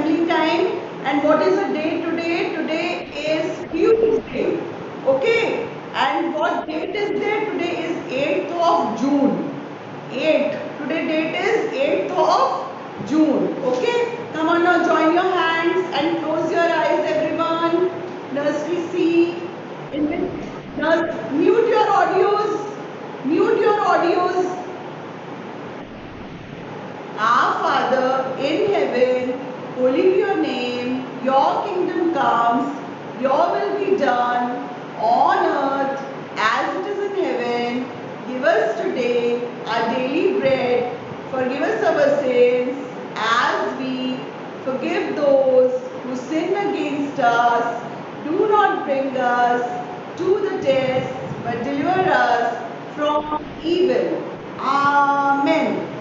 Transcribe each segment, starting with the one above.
assembly time. And what is the day today? Today is Tuesday. Okay. And what date is there? Today is 8th of June. 8. Today date is 8th of June. Okay. Come on now, join your hands and close your eyes, everyone. Nursery C. Mute your audios. Mute your audios. Our Father in heaven, holy be your name, your kingdom comes, your will be done on earth as it is in heaven. Give us today our daily bread. Forgive us our sins as we forgive those who sin against us. Do not bring us to the test, but deliver us from evil. Amen.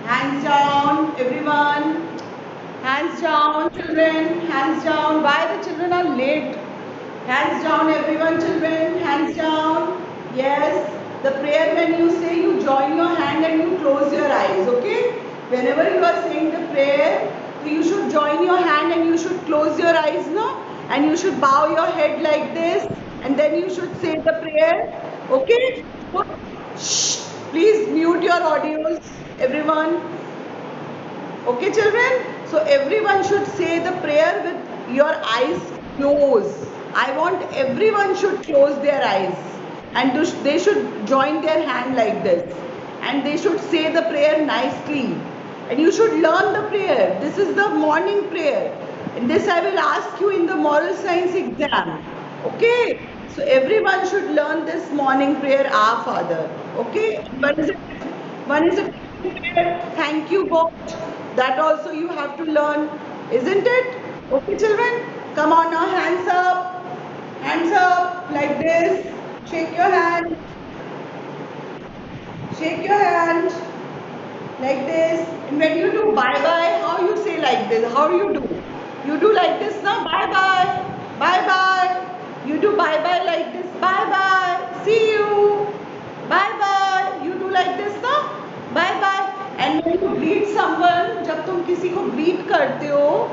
Hands down, everyone. Hands down, children. Hands down. Why the children are late? Hands down, everyone, children. Hands down. Yes. The prayer, when you say, you join your hand and you close your eyes. Okay? Whenever you are saying the prayer, you should join your hand and you should close your eyes, no? And you should bow your head like this, and then you should say the prayer. Okay? Shh. Please mute your audios, everyone. Okay, children? So everyone should say the prayer with your eyes closed. I want everyone should close their eyes, and they should join their hand like this, and they should say the prayer nicely. And you should learn the prayer. This is the morning prayer. And this I will ask you in the moral science exam. Okay? So everyone should learn this morning prayer, Our Father. Okay? One is a prayer, thank you God. That also you have to learn, isn't it? Okay, children? Come on now, hands up, like this. Shake your hand. Shake your hand like this. And when you do bye bye, how you say like this? How you do? You do like this now. Bye bye. Bye bye. You do bye bye like this. Bye bye. See you. Bye bye. You do like this now. Bye bye. And when you greet someone, जब तुम किसी को greet करते हो,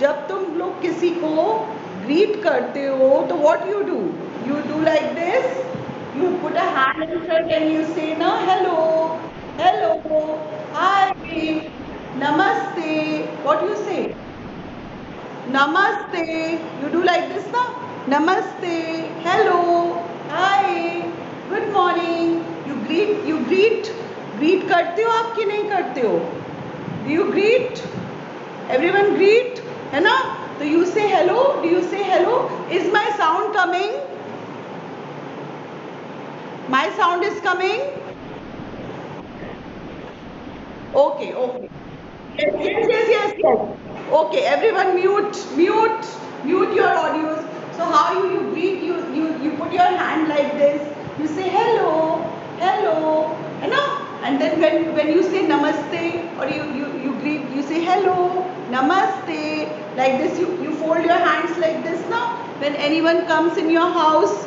जब तुम लोग किसी को greet करते हो, तो what you do? You do like this. You put a hand in front and you say na hello, hello, hi, namaste. What you say? Namaste. You do like this na? Namaste, hello, hi, good morning. You greet. Greet करते हो आप कि नहीं करते हो? Do you greet? Everyone greet, है ना? So you say hello. Do you say hello? Is my sound coming? My sound is coming? Okay. Yes. Okay, everyone mute your audios. So how you greet, you put your hand like this. You say hello, you know? And then when you say namaste, or you greet, you say hello, namaste. Like this, you fold your hands like this now. When anyone comes in your house,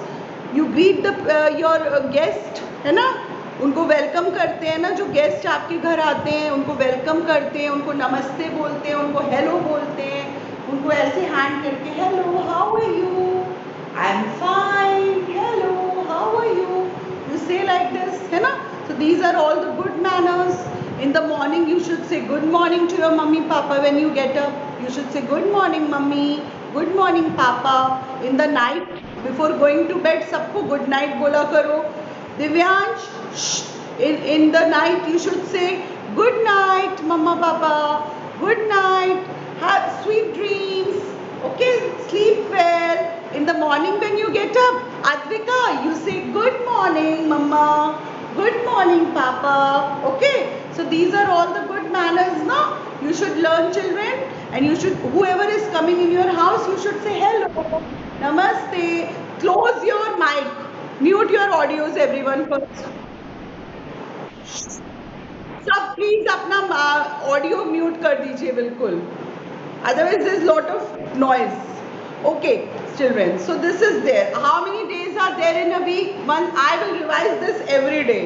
you greet your guest, है ना? उनको welcome करते हैं ना, जो guest आपके घर आते हैं उनको वेलकम करते हैं, उनको नमस्ते बोलते हैं, उनको हेलो बोलते हैं, उनको ऐसे हैंड करके hello, how are you? I am fine, hello, how are you? You say like this, है ना? So these are all the good manners. In the morning you should say good morning to your mummy papa. When you get up you should say good morning mummy, good morning papa. In the night before going to bed सबको good night बोला करो. Divyansh, in the night you should say good night mama papa, good night, have sweet dreams. Okay, sleep well. In the morning when you get up, Advika, you say good morning mama, good morning papa. Okay, so these are all the good manners now. You should learn, children, and you should, whoever is coming in your house, you should say hello, namaste. Close your mic, mute your audios, everyone first. सब please अपना audio mute कर दीजिए बिल्कुल, otherwise there's lot of noise. Okay, children, so this is there. How many days are there in a week? I will revise this every day.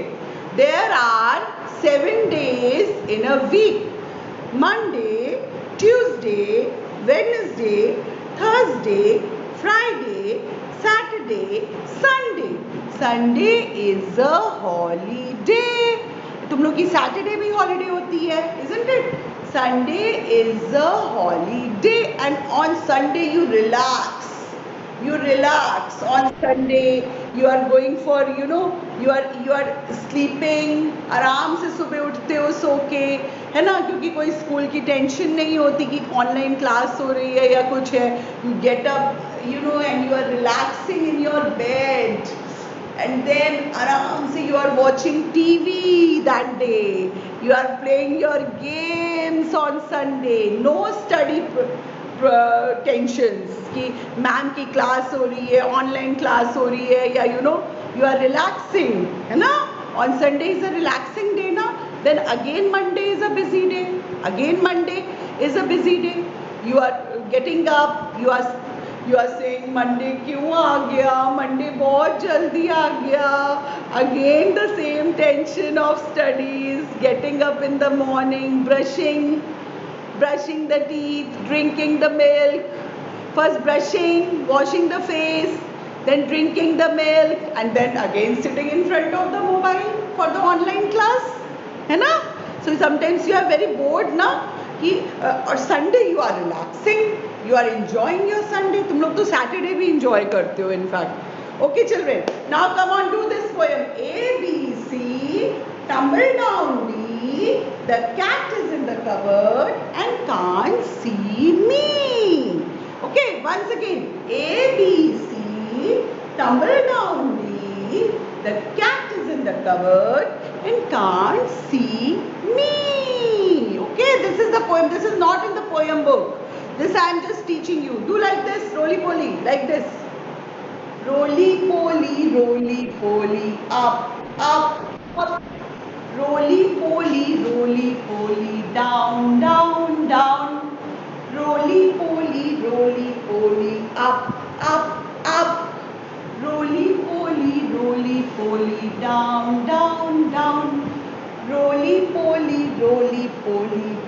There are 7 days in a week. Monday, Tuesday, Wednesday, Thursday, Friday, Saturday, Sunday. Sunday is a holiday. तुम लोग की Saturday भी holiday होती है, isn't it? Sunday is a holiday, and on Sunday you relax. You relax on Sunday. You are going for, you are sleeping. आराम से सुबह उठते हो सो के, है ना, क्योंकि कोई स्कूल की टेंशन नहीं होती कि ऑनलाइन क्लास हो रही है या कुछ है. You get up, and you are relaxing in your bed. And then aram se you are watching TV that day. You are playing your games on Sunday. No study tensions कि ma'am की class हो रही है, online class हो रही है, या you are relaxing, है ना. On Sunday is a relaxing day ना. Then again Monday is a busy day. Again Monday is a busy day. You are getting up. You are saying Monday क्यों आ गया, Monday बहुत जल्दी आ गया. Again the same tension of studies, getting up in the morning, brushing the teeth, drinking the milk. First brushing, washing the face, then drinking the milk, and then again sitting in front of the mobile for the online class, है ना. So sometimes you are very bored ना कि और Sunday you are relaxing, you are enjoying your Sunday. तुम लोग तो Saturday भी enjoy करते हो in fact. Okay children, now come on, do this poem. A, B, C, tumble down D, the cat is in the cupboard and can't see me. Okay, once again. A, B, C, tumble down D, the cat is in the cupboard and can't see me. Okay, this is the poem. This is not in the poem book. This I am just teaching you. Do like this, roly-poly, like this. Roly-poly, up, up, up. Roly-poly, down, down, down. Roly-poly, up, up, up. Roly-poly, down, down, down. Roly-poly,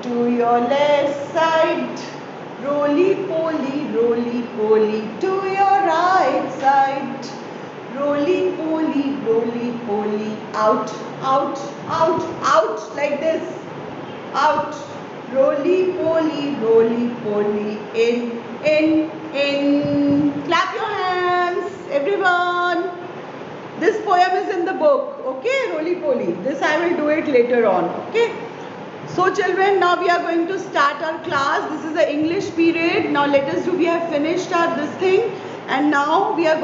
to your left side. Roly-poly, to your right side. Roly-poly, out, out, out, out, like this. Out. Roly-poly, in. Clap your hands, everyone. This poem is in the book, okay, roly-poly. This I will do it later on, okay. So children, now we are going to start our class. This is the English period. Now let us do, we have finished our this thing. And now we have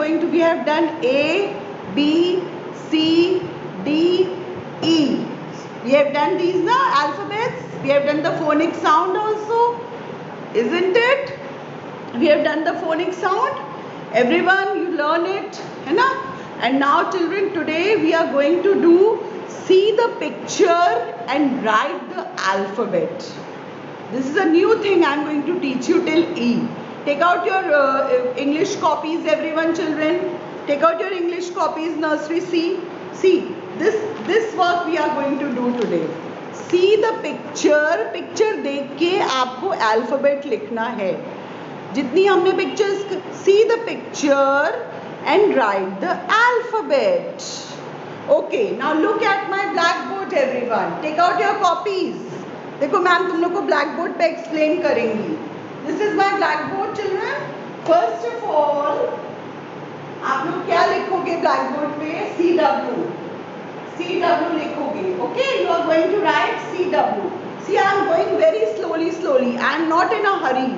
done A, B, C, D, E. We have done these alphabets. We have done the phonic sound also. Isn't it? We have done the phonic sound. Everyone, you learn it. है ना? And now children, today we are going to do see the picture and write the alphabet. This is a new thing I am going to teach you till E. Take out your English copies, everyone, children. Take out your English copies, nursery C. See, this work we are going to do today. See the picture. Picture देख के आपको alphabet लिखना है. जितनी हमने pictures, see the picture and write the alphabet. Okay, now look at my blackboard, everyone. Take out your copies. देखो ma'am तुम लोग को blackboard पे explain करेंगी. This is my blackboard, children. First of all, आप लोग क्या लिखोगे blackboard पे? CW लिखोगे. Okay, you are going to write CW. See, I am going very slowly. I am not in a hurry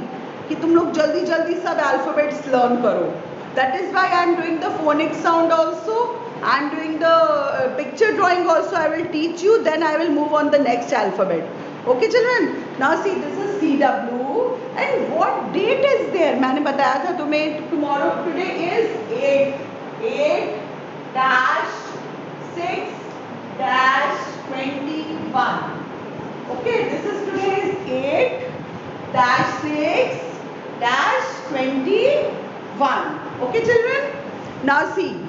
कि तुम लोग जल्दी सब alphabets learn करो. That is why I am doing the phonic sound also. I am doing the picture drawing also. I will teach you. Then I will move on the next alphabet. Okay, children. Now see, this is CW. And what date is there? मैंने बताया था तुम्हें. Tomorrow, today is 8-6-21. Okay, this is today's 8-6-21. Okay, children. Now see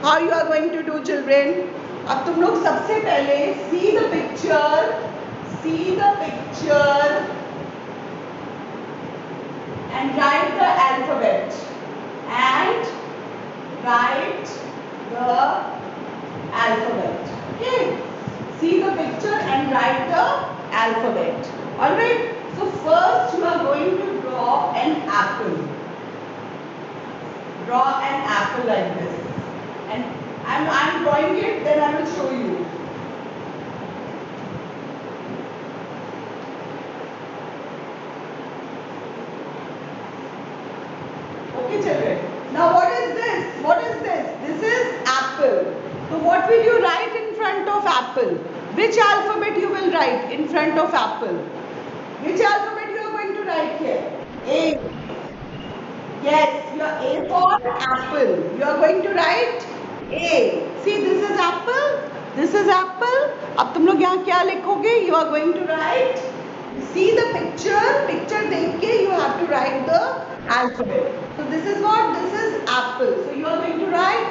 how you are going to do, children. अब तुम लोग सबसे पहले see the picture alphabet. Alright, so first you are going to draw an apple. Draw an apple like this. And I'm drawing it, then I will show you. Okay children. Now what is this? What is this? This is apple. So what will you write in front of apple? Which alphabet you will write in front of apple? Which alphabet you are going to write here? A. Yes, your A for apple. You are going to write A. See, this is apple. This is apple. अब तुम लोग यहाँ क्या लिखोगे? You are going to write. See the picture. Picture देख के you have to write the alphabet. So this is what? This is apple. So you are going to write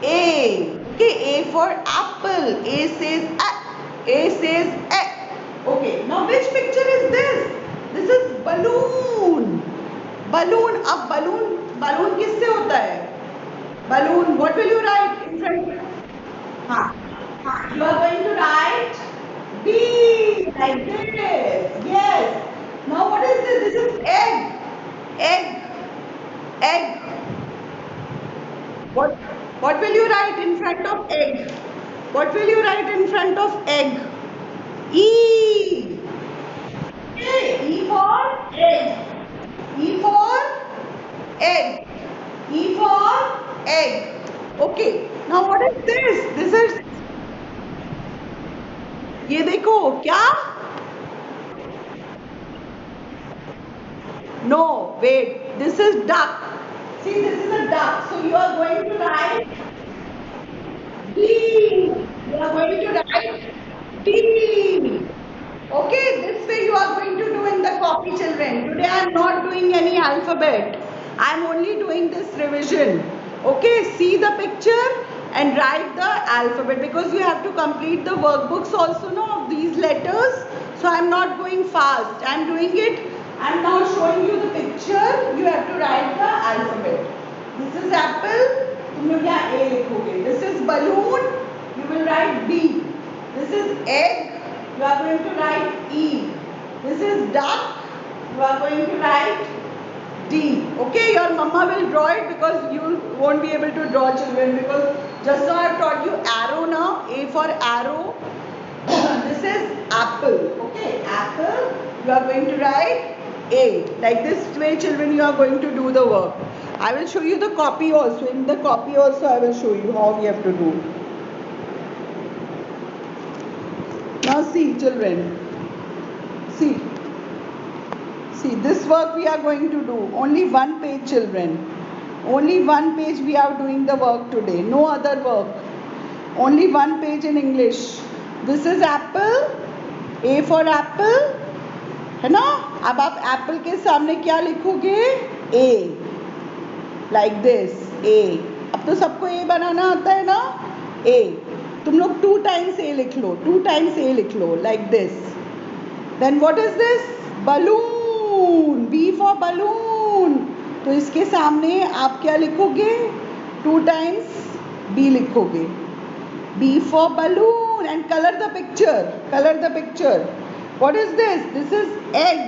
A. Okay, A for apple. A says A. A says A. Okay. Now which picture is this? This is balloon. Balloon. अब balloon किससे होता है? Balloon. What will you write in front? हाँ. You are going to write B like this. Yes. Now what is this? This is egg. Egg. What will you write in front of egg? What will you write in front of egg? E. Okay. E for egg. E for egg. E for egg. Okay. Now what is this? This is. ये देखो क्या? No, wait. This is duck. See, this is a duck. So you are going to write D. You are going to write D. Okay, this way you are going to do in the copy, children. Today I am not doing any alphabet. I am only doing this revision. Okay, see the picture and write the alphabet because you have to complete the workbooks also of these letters. So I am not going fast. I am doing it. I am now showing you the picture. You have to write the alphabet. This is apple. तुम लोग यहाँ A लिखोगे. This is balloon. You will write B. This is egg. You are going to write E. This is duck. You are going to write D. Okay, your mama will draw it because you won't be able to draw, children, because just now I have taught you arrow now. A for arrow. This is apple. Okay, apple. You are going to write A. Like this way, children, you are going to do the work. I will show you the copy also. In the copy also, I will show you how we have to do. Now see, children. See. See, this work we are going to do. Only one page, children. Only one page we are doing the work today. No other work. Only one page in English. This is apple. A for apple. है ना? अब आप apple के सामने क्या लिखोगे? A. Like this. A. अब तो सबको A बनाना आता है ना? A. तुम लोग 2 times A लिख लो. 2 times A लिख लो. Like this. Then what is this? Balloon. B for balloon. तो इसके सामने आप क्या लिखोगे? 2 times B लिखोगे. B for balloon and color the picture. Color the picture. What is this? This is egg.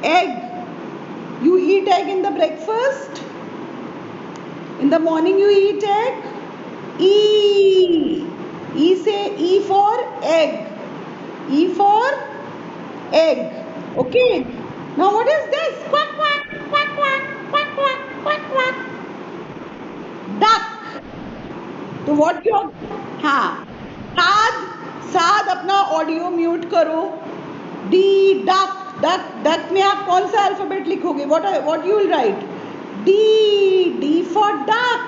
Egg. You eat egg in the breakfast? In the morning you eat egg? E. E say E for egg. E for egg. Okay. Now what is this? Quack quack quack quack quack quack quack quack. Duck. तो what your हाँ साद अपना audio mute करो. D duck में आप कौन सा alphabet लिखोगे? what you will write? D for duck.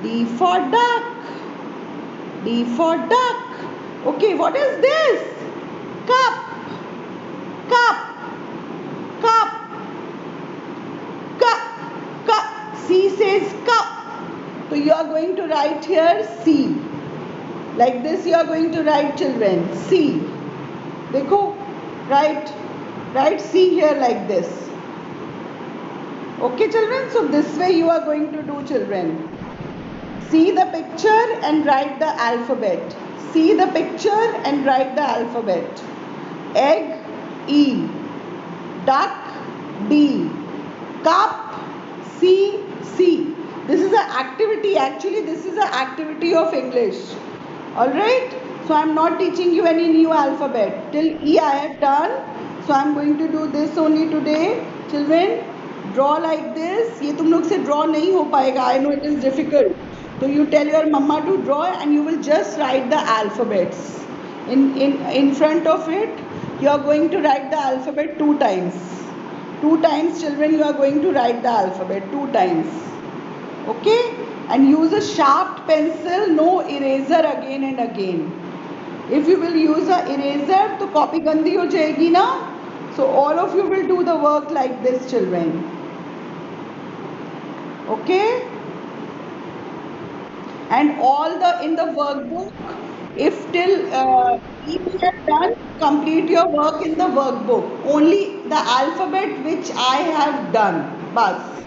D for duck. D for duck. Okay, what is this? Cup. C says cup. So you are going to write here C. Like this you are going to write, children. C. देखो, write C here like this. Okay, children. So this way you are going to do, children. See the picture and write the alphabet. See the picture and write the alphabet. egg, E, duck, D, cup, C, C. This is an activity. Actually, this is an activity of English. Alright? So I am not teaching you any new alphabet. Till E I have done. So I am going to do this only today. Children, draw like this. ये तुम लोग से draw नहीं हो पाएगा. I know it is difficult. So you tell your mama to draw and you will just write the alphabets. In front of it, you are going to write the alphabet 2 times. 2 times, children, you are going to write the alphabet 2 times. Okay? And use a sharp pencil, no eraser again and again. If you will use a eraser, तो copy गंदी हो जाएगी ना. So all of you will do the work like this, children. Okay? And all in the workbook, if till you have done, complete your work in the workbook. Only the alphabet which I have done. बस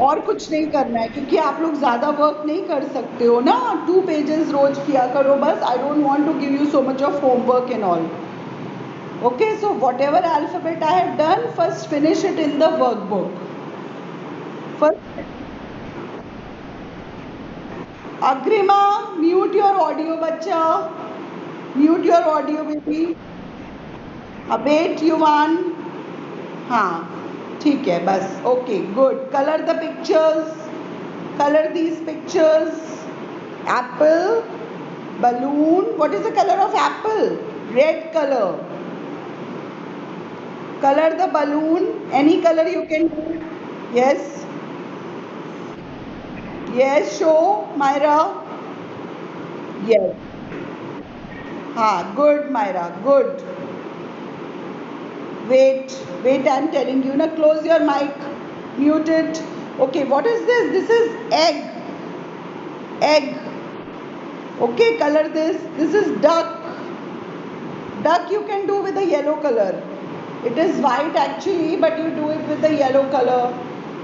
और कुछ नहीं करना है क्योंकि आप लोग ज़्यादा वर्क नहीं कर सकते हो ना. 2 pages रोज किया करो बस. I don't want to give you so much of homework and all. Okay, so whatever alphabet I have done, first finish it in the workbook. First, Agrima, mute your audio, बच्चा. Mute your audio, baby. Abate, Yuvan. हाँ, ठीक है बस. Okay, good. Color the pictures. Color these pictures. Apple, balloon. What is the color of apple? Red color. Color the balloon. Any color you can do. Yes. Yes, show, Myra. Yes. Good, Myra. Good. Wait, I'm telling you. Now close your mic. Mute it. Okay, what is this? This is egg. Egg. Okay, color this. This is duck. Duck you can do with a yellow color. It is white actually, but you do it with the yellow color.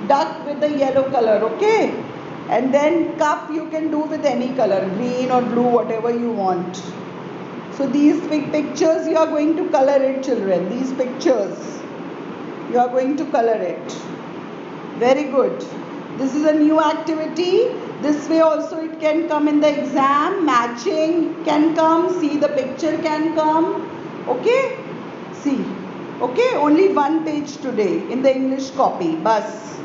Duck with the yellow color, okay? And then cup you can do with any color, green or blue, whatever you want. So these big pictures you are going to color it, children. These pictures you are going to color it. Very good. This is a new activity. This way also it can come in the exam. Matching can come. See, the picture can come. Okay? See. Okay? Only 1 page today in the English copy. Bus.